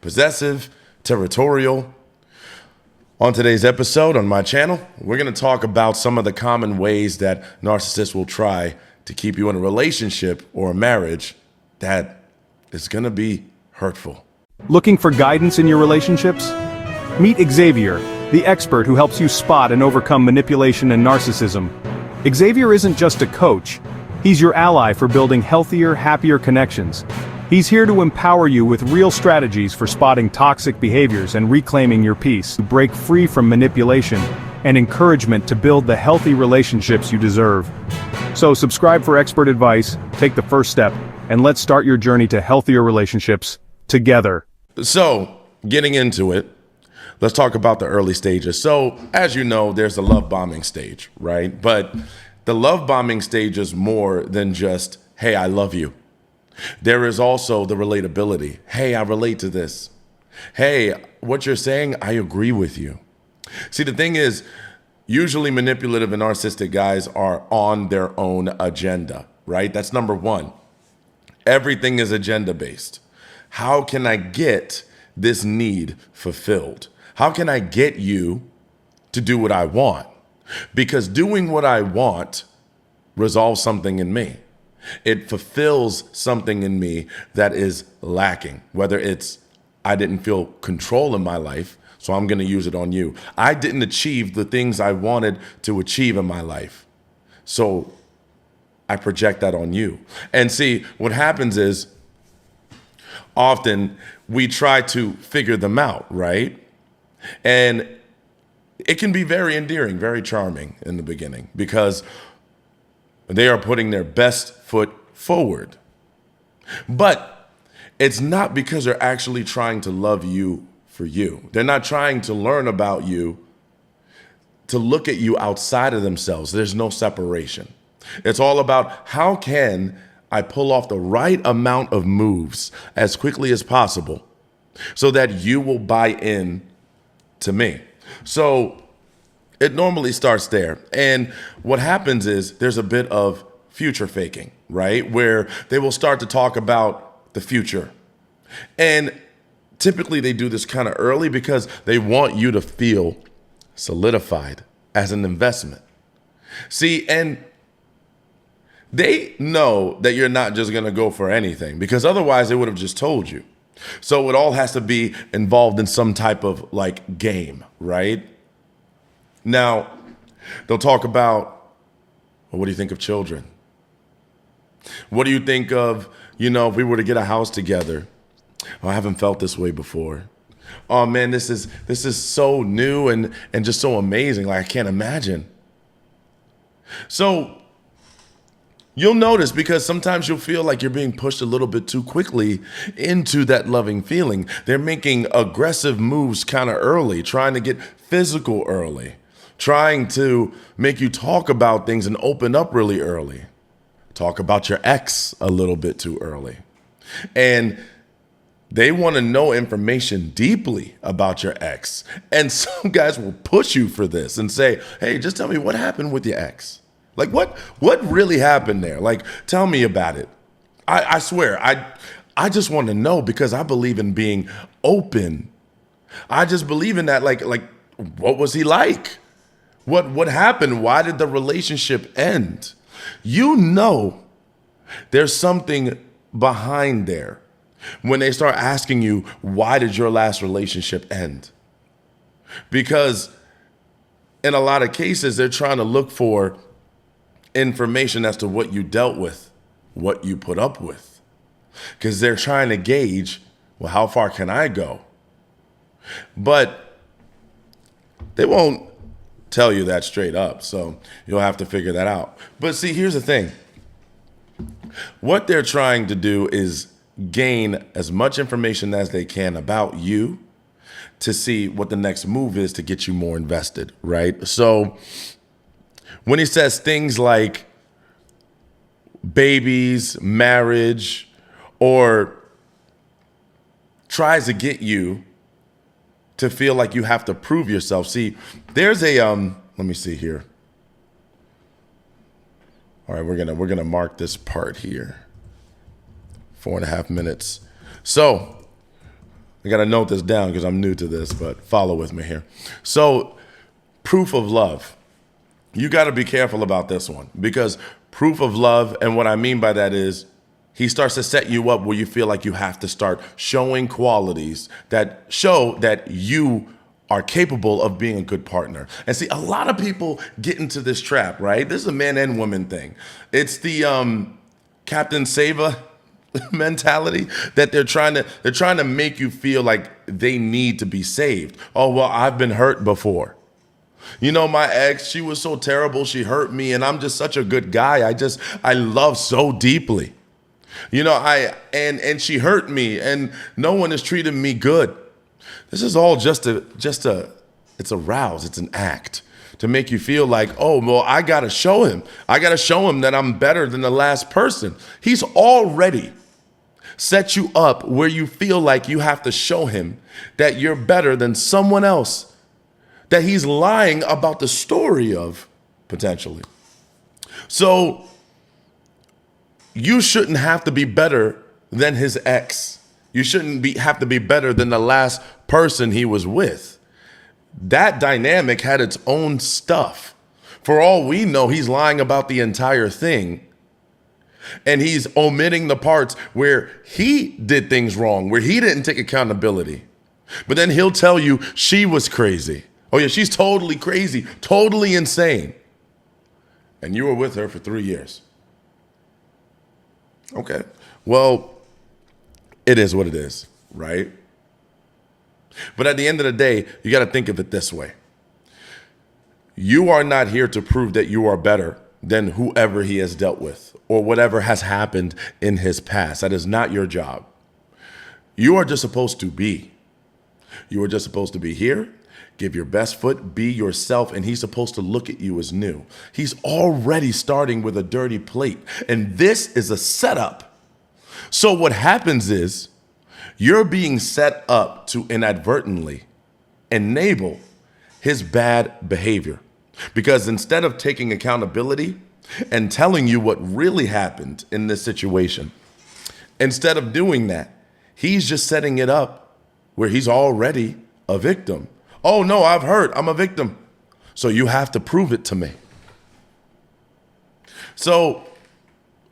Possessive, territorial. On today's episode on my channel, we're going to talk about some of the common ways that narcissists will try to keep you in a relationship or a marriage that is going to be hurtful. Looking for guidance in your relationships? Meet Xavier, the expert who helps you spot and overcome manipulation and narcissism. Xavier isn't just a coach. He's your ally for building healthier, happier connections. He's here to empower you with real strategies for spotting toxic behaviors and reclaiming your peace, to break free from manipulation, and encouragement to build the healthy relationships you deserve. So subscribe for expert advice, take the first step, and let's start your journey to healthier relationships together. So, getting into it, let's talk about the early stages. So, as you know, there's the love bombing stage, right? But the love bombing stage is more than just, hey, I love you. There is also the relatability. Hey, I relate to this. Hey, what you're saying, I agree with you. See, the thing is, usually manipulative and narcissistic guys are on their own agenda, right? That's number one. Everything is agenda-based. How can I get this need fulfilled? How can I get you to do what I want? Because doing what I want resolves something in me. It fulfills something in me that is lacking, whether it's I didn't feel control in my life, so I'm going to use it on you. I didn't achieve the things I wanted to achieve in my life, so I project that on you. And see, what happens is often we try to figure them out, right? And it can be very endearing, very charming in the beginning because they are putting their best foot forward. But it's not because they're actually trying to love you for you. They're not trying to learn about you, to look at you outside of themselves. There's no separation. It's all about how can I pull off the right amount of moves as quickly as possible so that you will buy in to me. So it normally starts there. And what happens is there's a bit of future faking, right? Where they will start to talk about the future. And typically they do this kind of early because they want you to feel solidified as an investment. See, and they know that you're not just going to go for anything because otherwise they would have just told you. So it all has to be involved in some type of like game, right? Now, they'll talk about, well, what do you think of children? What do you think of, if we were to get a house together? Oh, I haven't felt this way before. Oh man, this is so new and just so amazing. Like I can't imagine. So you'll notice because sometimes you'll feel like you're being pushed a little bit too quickly into that loving feeling. They're making aggressive moves kind of early, trying to get physical early, trying to make you talk about things and open up really early. Talk about your ex a little bit too early. And they want to know information deeply about your ex. And some guys will push you for this and say, hey, just tell me what happened with your ex. Like what really happened there? Like, tell me about it. I swear, I just want to know because I believe in being open. I just believe in that. Like, what was he like? What happened? Why did the relationship end? There's something behind there when they start asking you, why did your last relationship end? Because in a lot of cases, they're trying to look for information as to what you dealt with, what you put up with. Because they're trying to gauge, well, how far can I go? But they won't tell you that straight up, so you'll have to figure that out. But see, here's the thing. What they're trying to do is gain as much information as they can about you to see what the next move is to get you more invested, right? So when he says things like babies, marriage, or tries to get you to feel like you have to prove yourself. See, there's a let me see here. All right, we're gonna mark this part here. 4.5 minutes. So I got to note this down because I'm new to this, but follow with me here. So, proof of love. You got to be careful about this one, because proof of love, and what I mean by that is he starts to set you up where you feel like you have to start showing qualities that show that you are capable of being a good partner. And see, a lot of people get into this trap, right? This is a man and woman thing. It's the Captain Sava mentality that they're trying to make you feel like they need to be saved. Oh, well, I've been hurt before. You know, my ex, she was so terrible, she hurt me, and I'm just such a good guy. I love so deeply. You know, and she hurt me, and no one has treated me good. This is all it's a rouse, it's an act to make you feel like, oh, well, I gotta show him that I'm better than the last person. He's already set you up where you feel like you have to show him that you're better than someone else, that he's lying about the story of, potentially. So you shouldn't have to be better than his ex. You shouldn't have to be better than the last person he was with. That dynamic had its own stuff. For all we know, he's lying about the entire thing. And he's omitting the parts where he did things wrong, where he didn't take accountability. But then he'll tell you she was crazy. Oh yeah, she's totally crazy, totally insane. And you were with her for 3 years. Okay, well, it is what it is, right? But at the end of the day, you got to think of it this way. You are not here to prove that you are better than whoever he has dealt with or whatever has happened in his past. That is not your job. You are just supposed to be. You are just supposed to be here, give your best foot, be yourself, and he's supposed to look at you as new. He's already starting with a dirty plate, and this is a setup. So what happens is you're being set up to inadvertently enable his bad behavior. Because instead of taking accountability and telling you what really happened in this situation, instead of doing that, he's just setting it up where he's already a victim. Oh no, I've hurt, I'm a victim. So you have to prove it to me. So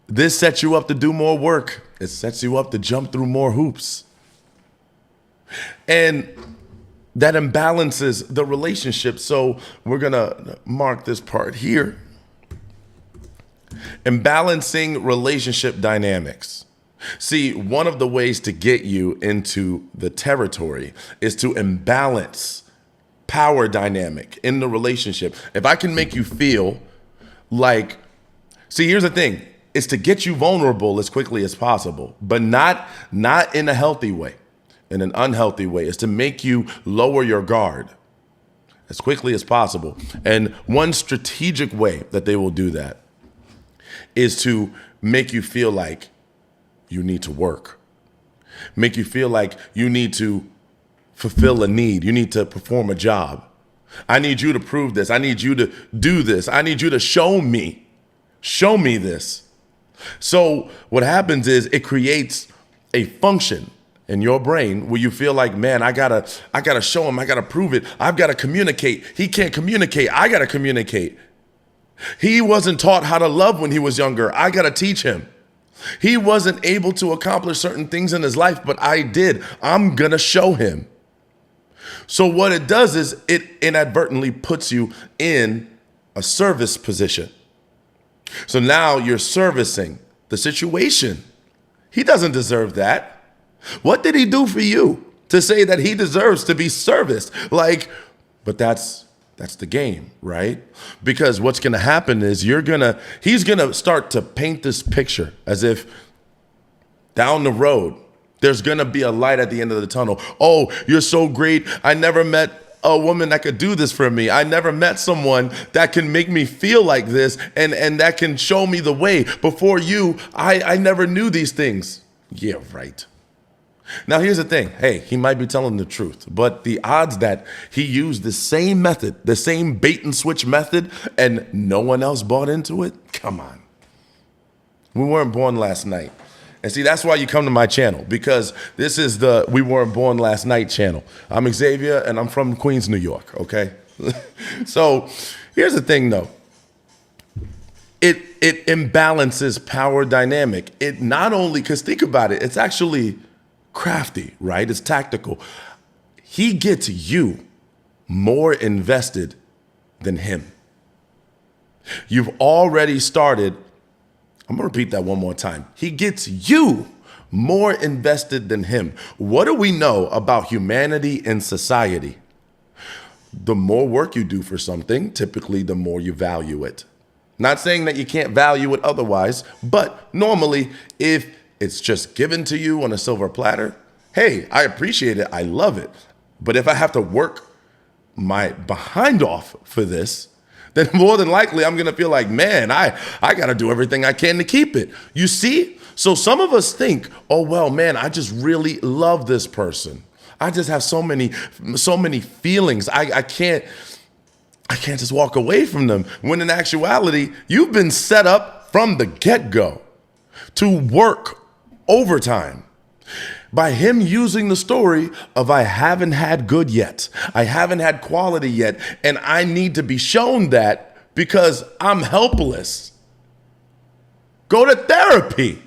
this sets you up to do more work. It sets you up to jump through more hoops. And that imbalances the relationship. So we're going to mark this part here. Imbalancing relationship dynamics. See, one of the ways to get you into the territory is to imbalance power dynamic in the relationship. If I can make you feel like, see, here's the thing. It's to get you vulnerable as quickly as possible, but not in a healthy way. In an unhealthy way is to make you lower your guard as quickly as possible. And one strategic way that they will do that is to make you feel like you need to work, make you feel like you need to fulfill a need. You need to perform a job. I need you to prove this. I need you to do this. I need you to show me this. So what happens is it creates a function in your brain where you feel like, man, I gotta show him, I gotta prove it, I've gotta communicate. He can't communicate, I gotta communicate. He wasn't taught how to love when he was younger, I gotta teach him. He wasn't able to accomplish certain things in his life, but I did. I'm gonna show him. So what it does is it inadvertently puts you in a service position. So now you're servicing the situation. He doesn't deserve that. What did he do for you to say that he deserves to be serviced? But that's the game, right? Because what's going to happen is he's going to start to paint this picture as if down the road, there's going to be a light at the end of the tunnel. Oh, you're so great. I never met a woman that could do this for me. I never met someone that can make me feel like this and that can show me the way. Before you, I never knew these things. Yeah, right. Now, here's the thing. Hey, he might be telling the truth, but the odds that he used the same method, the same bait and switch method, and no one else bought into it, come on. We weren't born last night. And see, that's why you come to my channel, because this is the We Weren't Born Last Night channel. I'm Xavier, and I'm from Queens, New York, okay? So here's the thing, though. It imbalances power dynamic. It not only, because think about it, it's actually crafty, right? It's tactical. He gets you more invested than him. You've already started. I'm going to repeat that one more time. He gets you more invested than him. What do we know about humanity and society? The more work you do for something, typically the more you value it. Not saying that you can't value it otherwise, but normally if it's just given to you on a silver platter, hey, I appreciate it, I love it. But if I have to work my behind off for this, then more than likely I'm gonna feel like, man, I gotta do everything I can to keep it. You see? So some of us think, oh, well, man, I just really love this person. I just have so many feelings. I can't just walk away from them. When in actuality, you've been set up from the get-go to work overtime. By him using the story of I haven't had good yet, I haven't had quality yet, and I need to be shown that because I'm helpless. Go to therapy.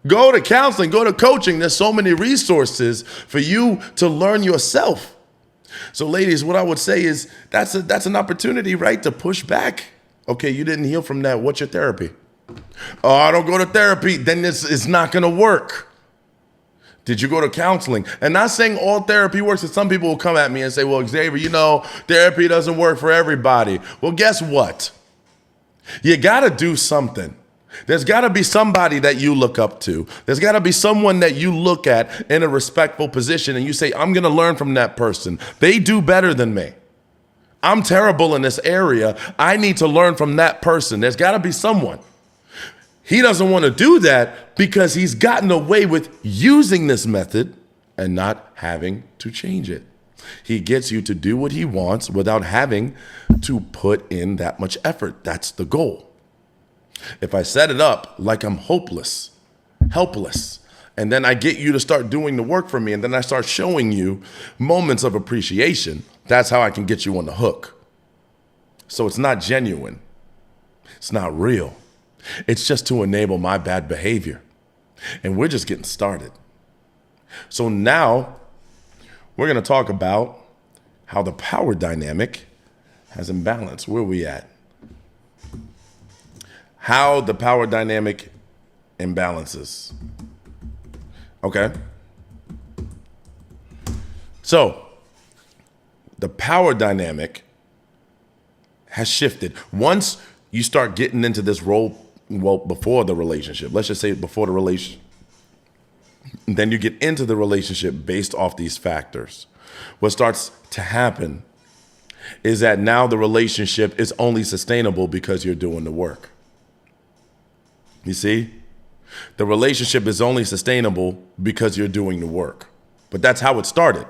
Go to counseling, go to coaching. There's so many resources for you to learn yourself. So ladies, what I would say is that's an opportunity, right, to push back. Okay, you didn't heal from that. What's your therapy? Oh, I don't go to therapy. Then this is not going to work. Did you go to counseling? And not saying all therapy works. And some people will come at me and say, well, Xavier, therapy doesn't work for everybody. Well, guess what? You got to do something. There's got to be somebody that you look up to. There's got to be someone that you look at in a respectful position and you say, I'm going to learn from that person. They do better than me. I'm terrible in this area. I need to learn from that person. There's got to be someone. He doesn't want to do that because he's gotten away with using this method and not having to change it. He gets you to do what he wants without having to put in that much effort. That's the goal. If I set it up like I'm hopeless, helpless, and then I get you to start doing the work for me, and then I start showing you moments of appreciation, that's how I can get you on the hook. So it's not genuine. It's not real. It's just to enable my bad behavior. And we're just getting started. So now we're going to talk about how the power dynamic has imbalance. Where are we at? How the power dynamic imbalances. Okay. So the power dynamic has shifted. Once you start getting into this role, well, before the relationship, let's just say before the relationship, then you get into the relationship based off these factors. What starts to happen is that now the relationship is only sustainable because you're doing the work. You see? The relationship is only sustainable because you're doing the work. But that's how it started.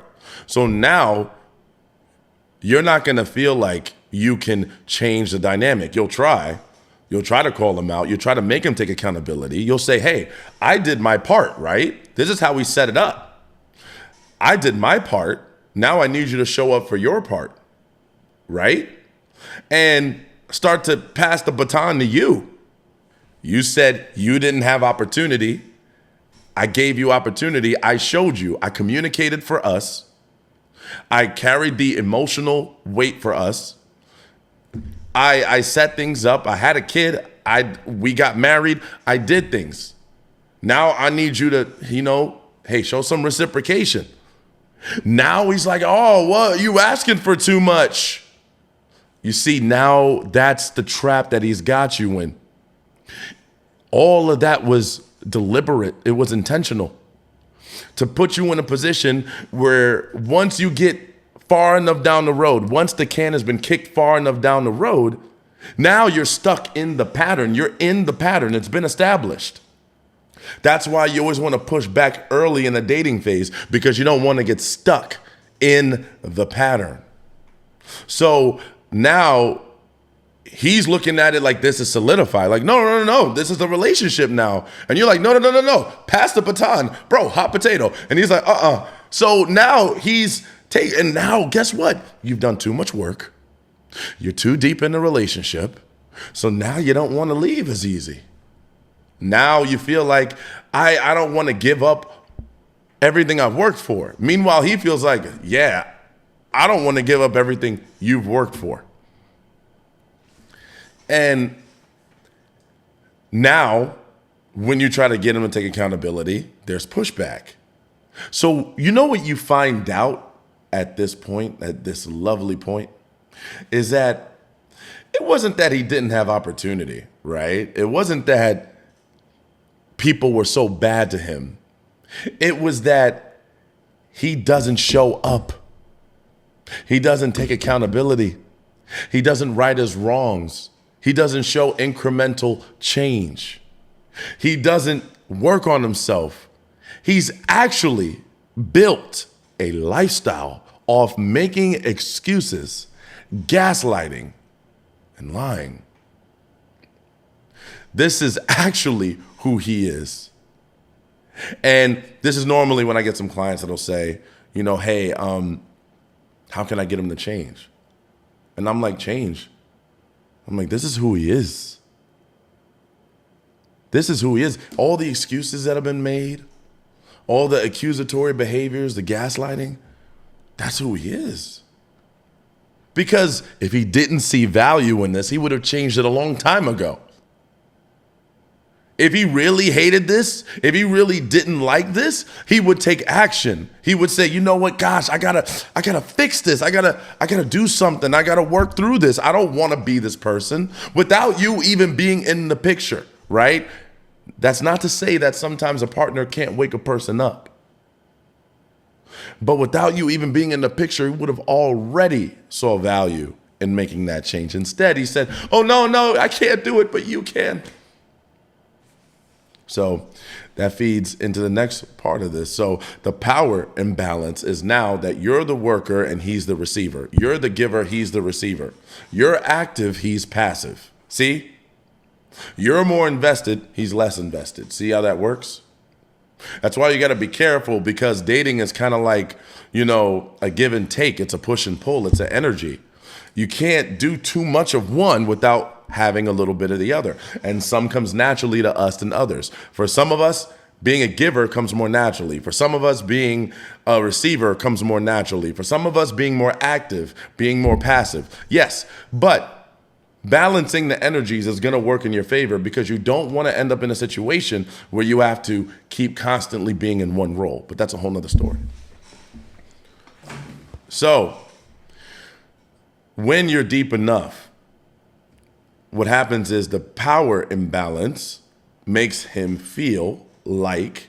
So now you're not going to feel like you can change the dynamic. You'll try. You'll try to call him out. You'll try to make him take accountability. You'll say, hey, I did my part, right? This is how we set it up. I did my part. Now I need you to show up for your part, right? And start to pass the baton to you. You said you didn't have opportunity. I gave you opportunity. I showed you. I communicated for us. I carried the emotional weight for us. I set things up. I had a kid. We got married. I did things. Now I need you to, hey, show some reciprocation. Now he's like, oh, what? You asking for too much. You see, now that's the trap that he's got you in. All of that was deliberate. It was intentional to put you in a position where once you get far enough down the road, once the can has been kicked far enough down the road, now you're stuck in the pattern. You're in the pattern. It's been established. That's why you always want to push back early in the dating phase, because you don't want to get stuck in the pattern. So now he's looking at it like this is solidified. Like, no. This is the relationship now. And you're like, no. Pass the baton. Bro, hot potato. And he's like, So now he's and now guess what? You've done too much work. You're too deep in the relationship. So now you don't want to leave as easy. Now you feel like I don't want to give up everything I've worked for. Meanwhile, he feels like, yeah, I don't want to give up everything you've worked for. And now, when you try to get him to take accountability, there's pushback. So you know what you find out at this point, at this lovely point, is that it wasn't that he didn't have opportunity, right? It wasn't that people were so bad to him. It was that he doesn't show up. He doesn't take accountability. He doesn't right his wrongs. He doesn't show incremental change. He doesn't work on himself. He's actually built a lifestyle off making excuses, gaslighting, and lying. This is actually who he is. And this is normally when I get some clients that'll say, hey, how can I get him to change? And I'm like, change? I'm like, this is who he is. This is who he is. All the excuses that have been made, all the accusatory behaviors, the gaslighting, that's who he is. Because if he didn't see value in this, he would have changed it a long time ago. If he really hated this, if he really didn't like this, he would take action. He would say, you know what, gosh, I gotta fix this. I gotta do something. I gotta work through this. I don't want to be this person without you even being in the picture, right? That's not to say that sometimes a partner can't wake a person up. But without you even being in the picture, he would have already saw value in making that change. Instead, he said, oh, no, I can't do it, but you can. So that feeds into the next part of this. So the power imbalance is now that you're the worker and he's the receiver. You're the giver, he's the receiver. You're active, he's passive. See? You're more invested, he's less invested. See how that works? That's why you got to be careful, because dating is kind of like, a give and take. It's a push and pull. It's an energy. You can't do too much of one without having a little bit of the other. And some comes naturally to us than others. For some of us, being a giver comes more naturally. For some of us, being a receiver comes more naturally. For some of us, being more active, being more passive. Yes, but balancing the energies is going to work in your favor, because you don't want to end up in a situation where you have to keep constantly being in one role. But that's a whole nother story. So when you're deep enough, what happens is the power imbalance makes him feel like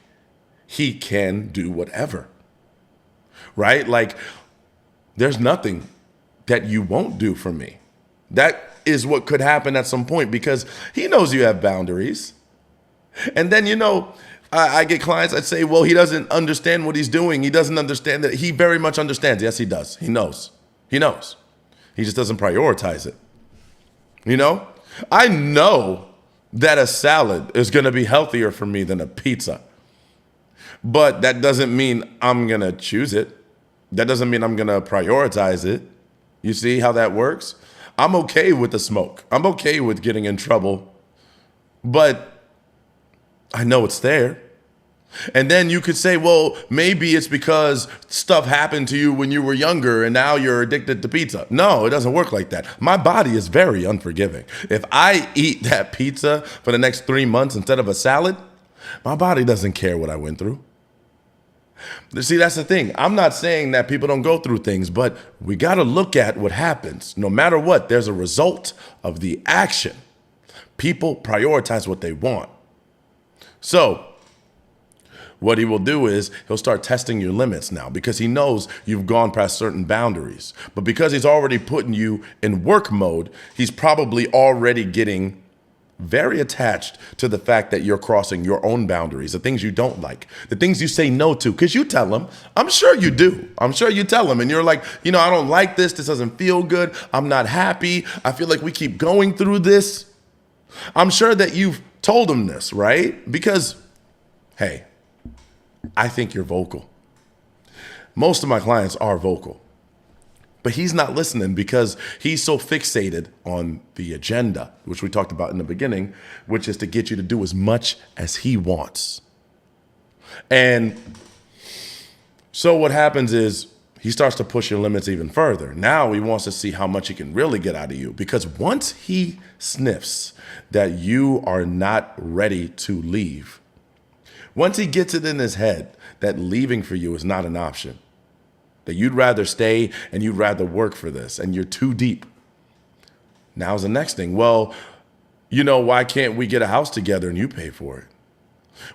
he can do whatever, right? Like, there's nothing that you won't do for me. That is what could happen at some point, because he knows you have boundaries. And then, I get clients that say, well, he doesn't understand what he's doing. He doesn't understand that. He very much understands. Yes, he does. He knows. He knows. He just doesn't prioritize it. I know that a salad is going to be healthier for me than a pizza. But that doesn't mean I'm going to choose it. That doesn't mean I'm going to prioritize it. You see how that works? I'm okay with the smoke. I'm okay with getting in trouble. But I know it's there. And then you could say, well, maybe it's because stuff happened to you when you were younger and now you're addicted to pizza. No, it doesn't work like that. My body is very unforgiving. If I eat that pizza for the next 3 months instead of a salad, my body doesn't care what I went through. See, that's the thing. I'm not saying that people don't go through things, but we got to look at what happens. No matter what, there's a result of the action. People prioritize what they want. So what he will do is he'll start testing your limits now, because he knows you've gone past certain boundaries. But because he's already putting you in work mode, he's probably already getting very attached to the fact that you're crossing your own boundaries, the things you don't like, the things you say no to, because you tell them. I'm sure you do. I'm sure you tell them, and you're like, I don't like this. This doesn't feel good. I'm not happy. I feel like we keep going through this. I'm sure that you've told them this, right? Because, hey, I think you're vocal. Most of my clients are vocal. But he's not listening because he's so fixated on the agenda, which we talked about in the beginning, which is to get you to do as much as he wants. And so what happens is he starts to push your limits even further. Now he wants to see how much he can really get out of you, because once he sniffs that you are not ready to leave, once he gets it in his head that leaving for you is not an option, that you'd rather stay and you'd rather work for this and you're too deep. Now's the next thing. Well, why can't we get a house together and you pay for it?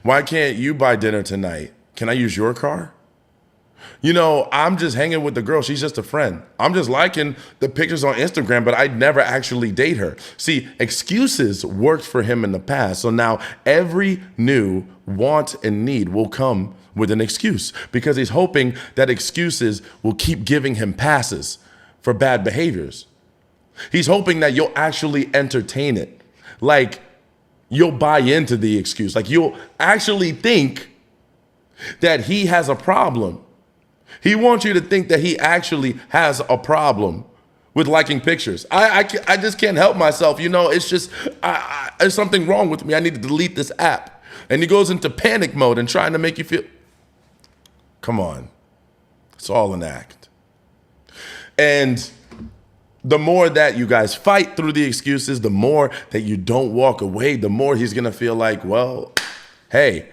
Why can't you buy dinner tonight? Can I use your car? I'm just hanging with the girl. She's just a friend. I'm just liking the pictures on Instagram, but I'd never actually date her. See, excuses worked for him in the past. So now every new want and need will come with an excuse, because he's hoping that excuses will keep giving him passes for bad behaviors. He's hoping that you'll actually entertain it. Like, you'll buy into the excuse. Like, you'll actually think that he has a problem. He wants you to think that he actually has a problem with liking pictures. I just can't help myself. It's just, there's something wrong with me. I need to delete this app. And he goes into panic mode and trying to make you feel, come on, it's all an act. And the more that you guys fight through the excuses, the more that you don't walk away, the more he's going to feel like, well, hey,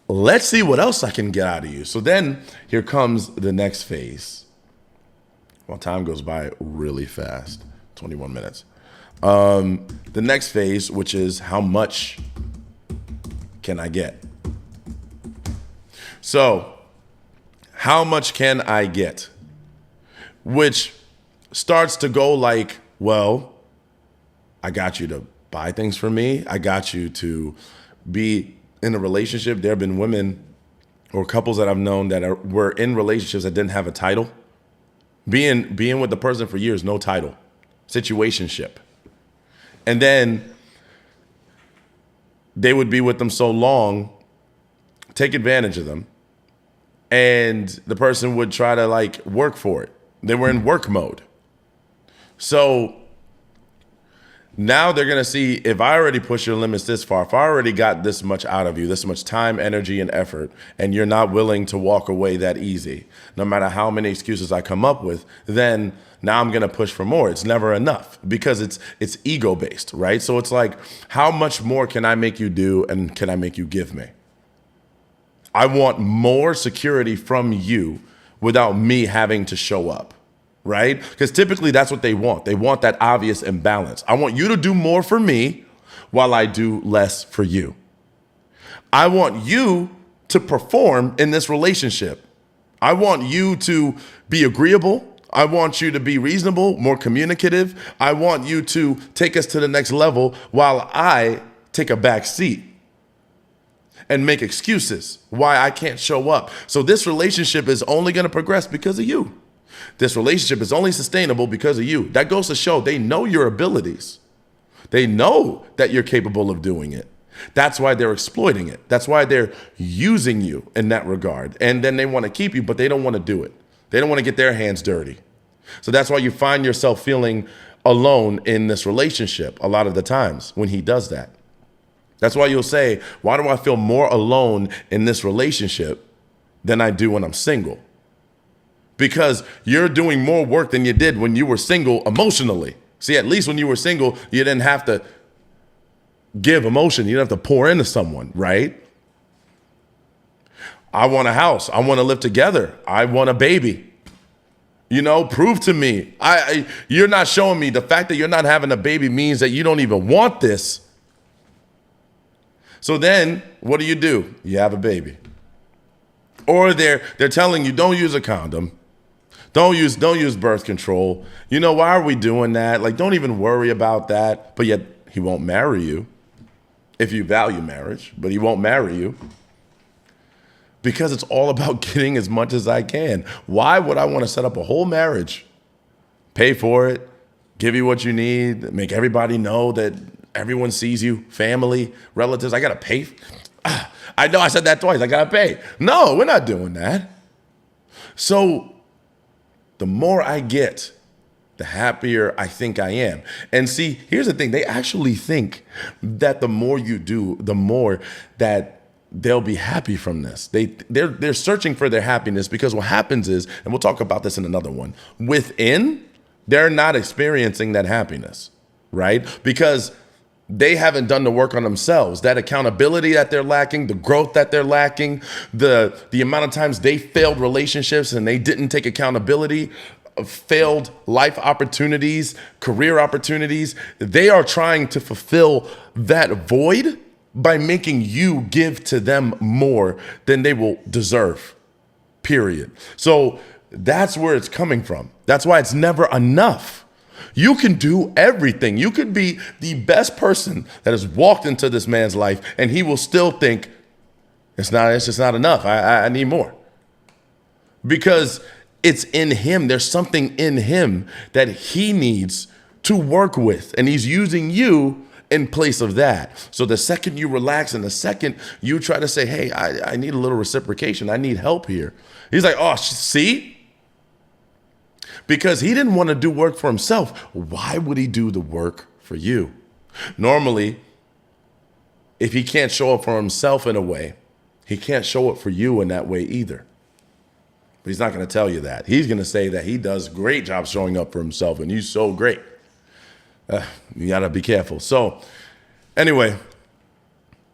let's see what else I can get out of you. So then here comes the next phase. Well, time goes by really fast, 21 minutes. The next phase, which is how much can I get? So how much can I get? Which starts to go like, well, I got you to buy things for me. I got you to be in a relationship. There have been women or couples that I've known that were in relationships that didn't have a title. Being with the person for years, no title, situationship. And then they would be with them so long, take advantage of them, and the person would try to work for it. They were in work mode. So now they're going to see, if I already push your limits this far, if I already got this much out of you, this much time, energy, and effort, and you're not willing to walk away that easy, no matter how many excuses I come up with, then now I'm going to push for more. It's never enough, because it's ego-based, right? So it's like, how much more can I make you do and can I make you give me? I want more security from you without me having to show up. Right? Because typically that's what they want. They want that obvious imbalance. I want you to do more for me while I do less for you. I want you to perform in this relationship. I want you to be agreeable. I want you to be reasonable, more communicative. I want you to take us to the next level while I take a back seat and make excuses why I can't show up. So this relationship is only going to progress because of you. This relationship is only sustainable because of you. That goes to show they know your abilities. They know that you're capable of doing it. That's why they're exploiting it. That's why they're using you in that regard. And then they want to keep you, but they don't want to do it. They don't want to get their hands dirty. So that's why you find yourself feeling alone in this relationship a lot of the times when he does that. That's why you'll say, why do I feel more alone in this relationship than I do when I'm single? Because you're doing more work than you did when you were single emotionally. See, at least when you were single, you didn't have to give emotion. You didn't have to pour into someone, right? I want a house. I want to live together. I want a baby. Prove to me. You're not showing me. The fact that you're not having a baby means that you don't even want this. So then what do? You have a baby. Or they're telling you, don't use a condom. Don't use birth control. Why are we doing that? Don't even worry about that. But yet He won't marry you if you value marriage, but he won't marry you because it's all about getting as much as I can. Why would I want to set up a whole marriage, pay for it, give you what you need, make everybody know that everyone sees you, family, relatives? I got to pay. I know I said that twice. I got to pay. No, we're not doing that. So the more I get, the happier I think I am. And see, here's the thing. They actually think that the more you do, the more that they'll be happy from this. They're searching for their happiness because what happens is, and we'll talk about this in another one, within, they're not experiencing that happiness, right? Because they haven't done the work on themselves. That accountability that they're lacking, the growth that they're lacking, the amount of times they failed relationships and they didn't take accountability, failed life opportunities, career opportunities. They are trying to fulfill that void by making you give to them more than they will deserve, period. So that's where it's coming from. That's why it's never enough. You can do everything. You could be the best person that has walked into this man's life, and he will still think it's just not enough. I need more. Because it's in him. There's something in him that he needs to work with, and he's using you in place of that. So the second you relax and the second you try to say, hey, I need a little reciprocation, I need help here, he's like, oh, see? Because he didn't want to do work for himself. Why would he do the work for you? Normally, if he can't show up for himself in a way, he can't show up for you in that way either. But he's not going to tell you that. He's going to say that he does a great job showing up for himself and he's so great. You got to be careful. So anyway,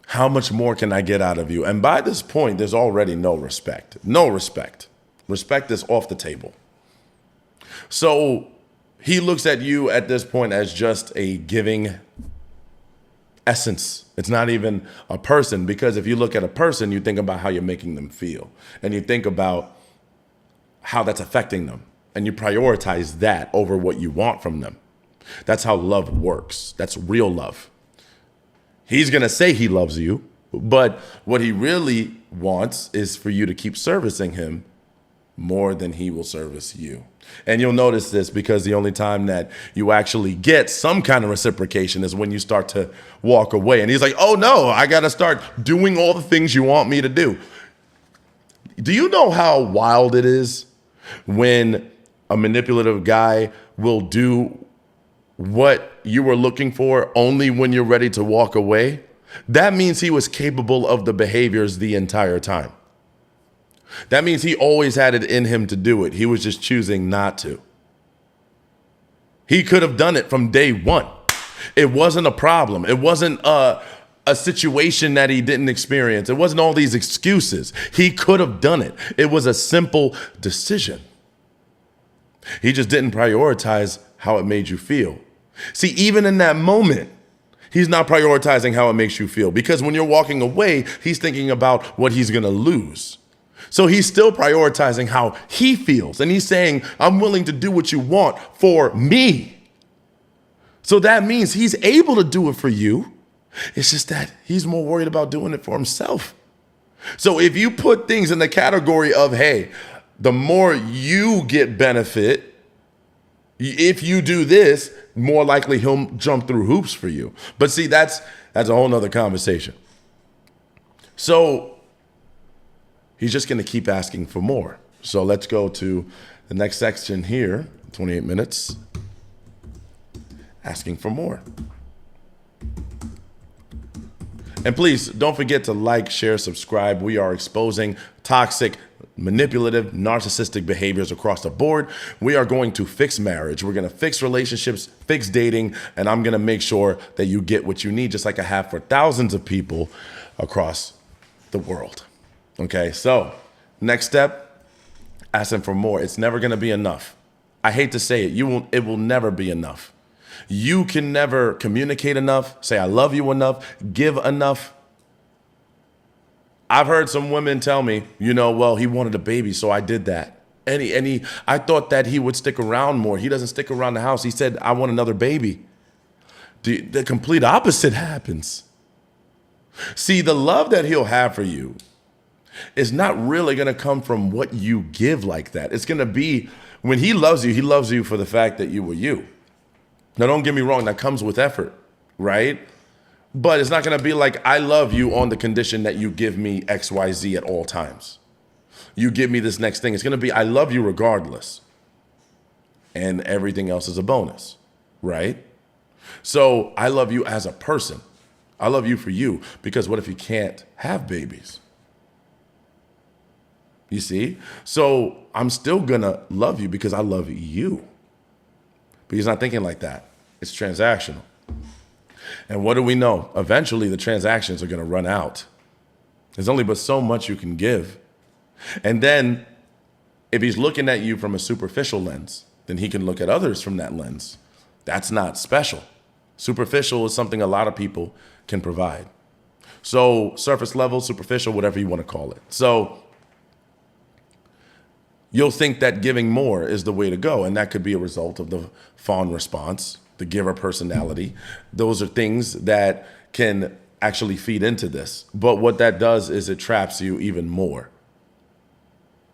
how much more can I get out of you? And by this point, there's already no respect. No respect. Respect is off the table. So he looks at you at this point as just a giving essence. It's not even a person, because if you look at a person, you think about how you're making them feel. And you think about how that's affecting them. And you prioritize that over what you want from them. That's how love works. That's real love. He's going to say he loves you, but what he really wants is for you to keep servicing him more than he will service you. And you'll notice this because the only time that you actually get some kind of reciprocation is when you start to walk away. And he's like, oh no, I got to start doing all the things you want me to do. Do you know how wild it is when a manipulative guy will do what you were looking for only when you're ready to walk away? That means he was capable of the behaviors the entire time. That means he always had it in him to do it. He was just choosing not to. He could have done it from day one. It wasn't a problem. It wasn't a situation that he didn't experience. It wasn't all these excuses. He could have done it. It was a simple decision. He just didn't prioritize how it made you feel. See, even in that moment, he's not prioritizing how it makes you feel, because when you're walking away, he's thinking about what he's going to lose. So he's still prioritizing how he feels. And he's saying, I'm willing to do what you want for me. So that means he's able to do it for you. It's just that he's more worried about doing it for himself. So if you put things in the category of, hey, the more you get benefit, if you do this, more likely he'll jump through hoops for you. But see, that's a whole nother conversation. So he's just going to keep asking for more. So let's go to the next section here, 28 minutes, asking for more. And please don't forget to like, share, subscribe. We are exposing toxic, manipulative, narcissistic behaviors across the board. We are going to fix marriage. We're going to fix relationships, fix dating, and I'm going to make sure that you get what you need, just like I have for thousands of people across the world. Okay, so next step, asking for more. It's never going to be enough. I hate to say it. It will never be enough. You can never communicate enough, say I love you enough, give enough. I've heard some women tell me, well, he wanted a baby, so I did that. And I thought that he would stick around more. He doesn't stick around the house. He said, I want another baby. The complete opposite happens. See, the love that he'll have for you is not really going to come from what you give like that. It's going to be when he loves you for the fact that you were you. Now, don't get me wrong, that comes with effort, right? But it's not going to be like, I love you on the condition that you give me X, Y, Z at all times. You give me this next thing. It's going to be, I love you regardless. And everything else is a bonus, right? So I love you as a person. I love you for you, because what if you can't have babies? You see? So I'm still gonna love you because I love you. But he's not thinking like that. It's transactional. And what do we know? Eventually the transactions are gonna run out. There's only but so much you can give. And then if he's looking at you from a superficial lens, then he can look at others from that lens. That's not special. Superficial is something a lot of people can provide. So surface level, superficial, whatever you want to call it. So you'll think that giving more is the way to go. And that could be a result of the fawn response, the giver personality. Those are things that can actually feed into this. But what that does is it traps you even more.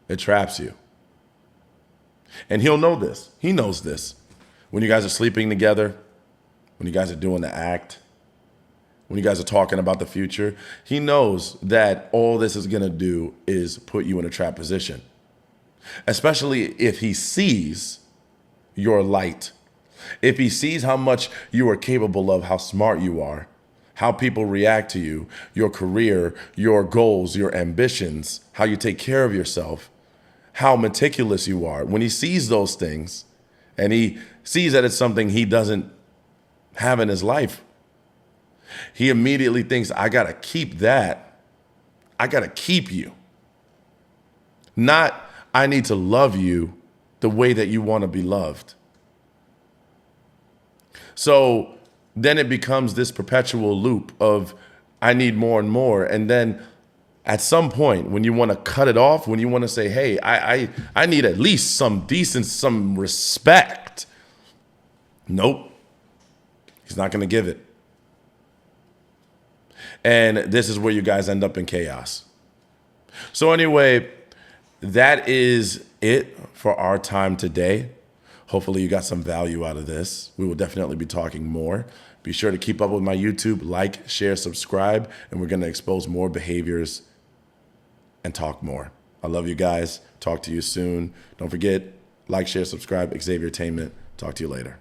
It traps you. And he'll know this. He knows this. When you guys are sleeping together, when you guys are doing the act, when you guys are talking about the future, he knows that all this is going to do is put you in a trap position. Especially if he sees your light. If he sees how much you are capable of, how smart you are, how people react to you, your career, your goals, your ambitions, how you take care of yourself, how meticulous you are. When he sees those things and he sees that it's something he doesn't have in his life, he immediately thinks, I got to keep that. I got to keep you. Not, I need to love you the way that you want to be loved. So then it becomes this perpetual loop of, I need more and more. And then at some point, when you want to cut it off, when you want to say, hey, I need at least some decency, some respect. Nope. He's not going to give it. And this is where you guys end up in chaos. So anyway, that is it for our time today. Hopefully you got some value out of this. We will definitely be talking more. Be sure to keep up with my YouTube, like, share, subscribe, and we're going to expose more behaviors and talk more. I love you guys. Talk to you soon. Don't forget, like, share, subscribe, Xavier Entertainment. Talk to you later.